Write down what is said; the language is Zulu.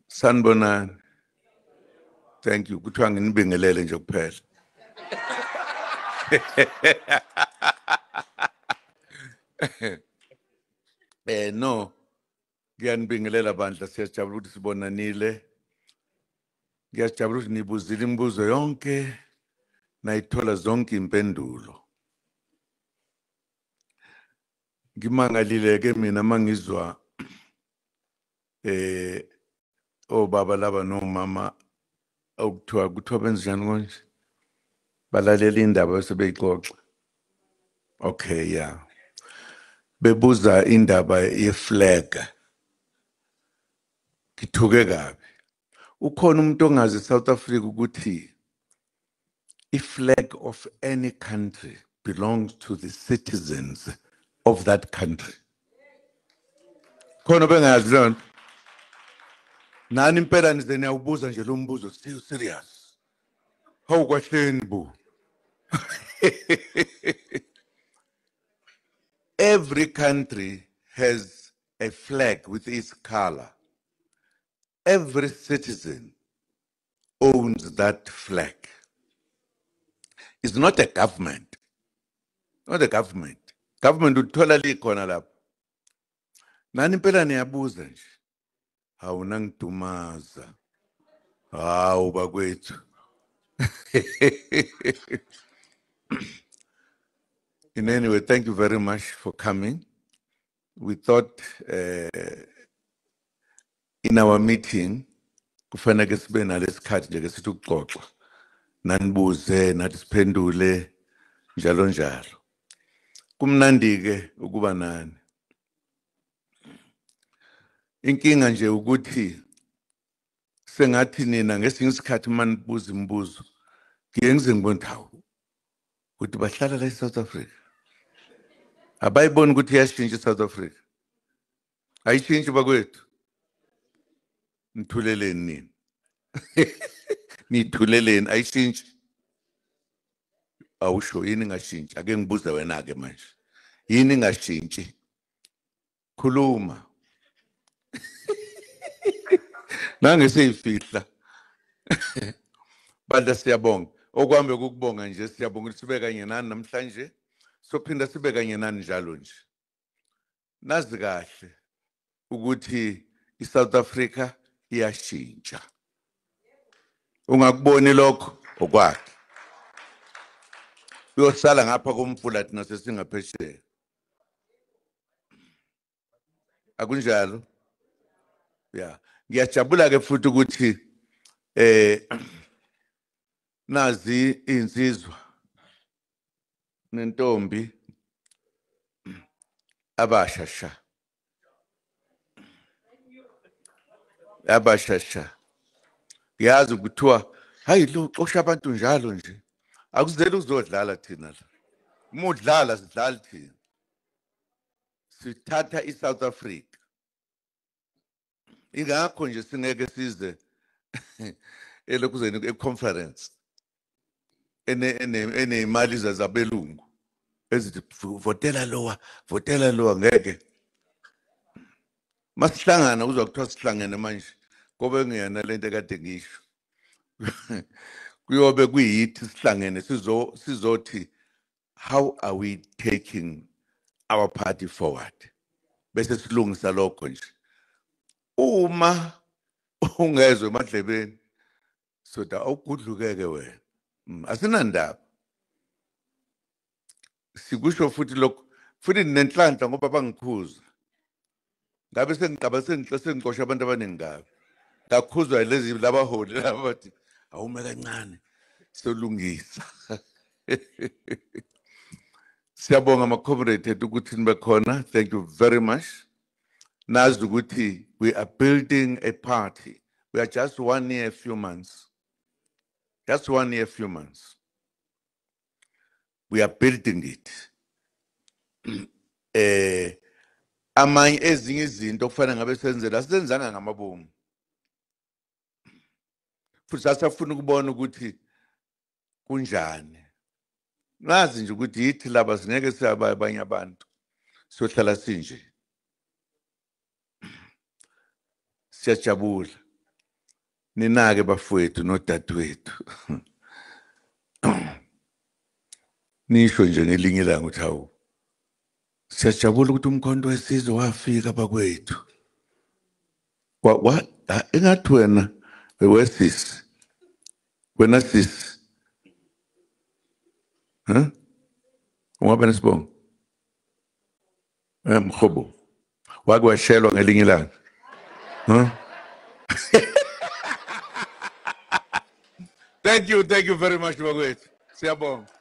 Sanibonani. Thank you. Kuthiwa nginibingelele nje kuphela. No. Ngiyanibingelela bandla, siyajabula ukuthi sibonanile. Ngiyajabula ukuthi nibuzile imibuzo yonke nayithola zonke impendulo. Ngimangalile ke mina mangizwa obaba laba nomama kuthiwa benza njani konje? Balalela indaba bese beyixoxa. Okay, yeah. Bebuza indaba yeflag. Ngithuke kabi. Ukhona umuntu ongazi South Africa ukuthi i-flag of any country belongs to the citizens of that country. Khona bengazi lona. Nani impela nize niyawubuza nje lo mbuzo serious. Hawu kwahleni bu. Every country has a flag with its color. Every citizen owns that flag. It's not a government. Not a government. Government uthola likhona lapho. Nani impela niyabuza nje. Hawu nangidumaza. Hawu bakwethu. In any way, thank you very much for coming. We thought in our meeting, kufanele sibe nalesikhathi nje ke sithi ukuxoxa. Nanibuze nathi siphendule njalo njalo. Kumnandi ke ukuba nani. Inkinga nje ukuthi sengathi nina ngesinye isikhathi manibuza imibuzo ngiye ngize ngibone hawu ukuthi bahlala la eSouth Africa. Abayiboni ukuthi iyashintsha eSouth Africa. Ayishintshi bakwethu. Nithuleleni nini. Nithuleleni ayishintshi. Awusho yini ngashintshi? Ake ngibuze wena ke manje. Yini ngashintshi? Khuluma. Nange seyifihla. Bandla siyabonga. Okwambe ukubonga nje siyabonga ukuthi sibe kanye nani namhlanje. Sophinda sibe kanye nani njalo nje. Nazi kahle ukuthi iSouth Africa iyashintsha. Ungakuboni lokho okwakhe. Uyosala ngapha komfula thina sesingaphesheya. Akunjalo? Yeah. Ngiyajabula ke futhi ukuthi nazi insizwa nentombi abashasha. Abashasha. Ngiyazi ukuthiwa hayi lo xosha abantu njalo nje. Akuzele uzodlala thina la. Umudlala sidlala thina. Sithatha iSouth Africa. Ingakho nje singeke size elokuzeni econference. Ene imali zabelungu. Ezithi votela lowa ngeke. Masihlangana uzwa kuthiwa sihlangene manje. Kobe ngiyena lento ekade ngisho. Kuyobe kuyithi sihlangene sizothi how are we taking our party forward? Bese silungisa lokho nje. Uma ungezwe emadlebeni soda awugudlukeke wena. Asinandaba. Sikusho futhi lokho futhi nenhlanhla ngoba bangikhuza. Ngabe sengixosha abantu abaningi ngabe. Ngakhuzwa lezi labaholi laba bathi awume kancane solungisa. Siyabonga ama-comrade ukuthi nibe khona. Thank you very much. Nazi ukuthi we are building a party. We are just 1 year, few months. Just 1 year, few months. We are building it. Amanye ezinye izinto okufanele ngabe senzela senzanga ngamabomu. Futhi sasafuna ukubona ukuthi kunjani. Nazi nje ukuthi yithi laba singeke siyaba abanye abantu. Sohlala sinje. Siyajabula. ninake bafowethu nodadewethu nisho nje ngelinye ilanga ukuthi hawu siyajabula ukuthi umkhonto wesizwe wafika bakwethu engathi wena wesisi wena sisi ungabe nesibongo mhobo wake washelwa ngelinye ilanga thank you very much bakwethu siyabonga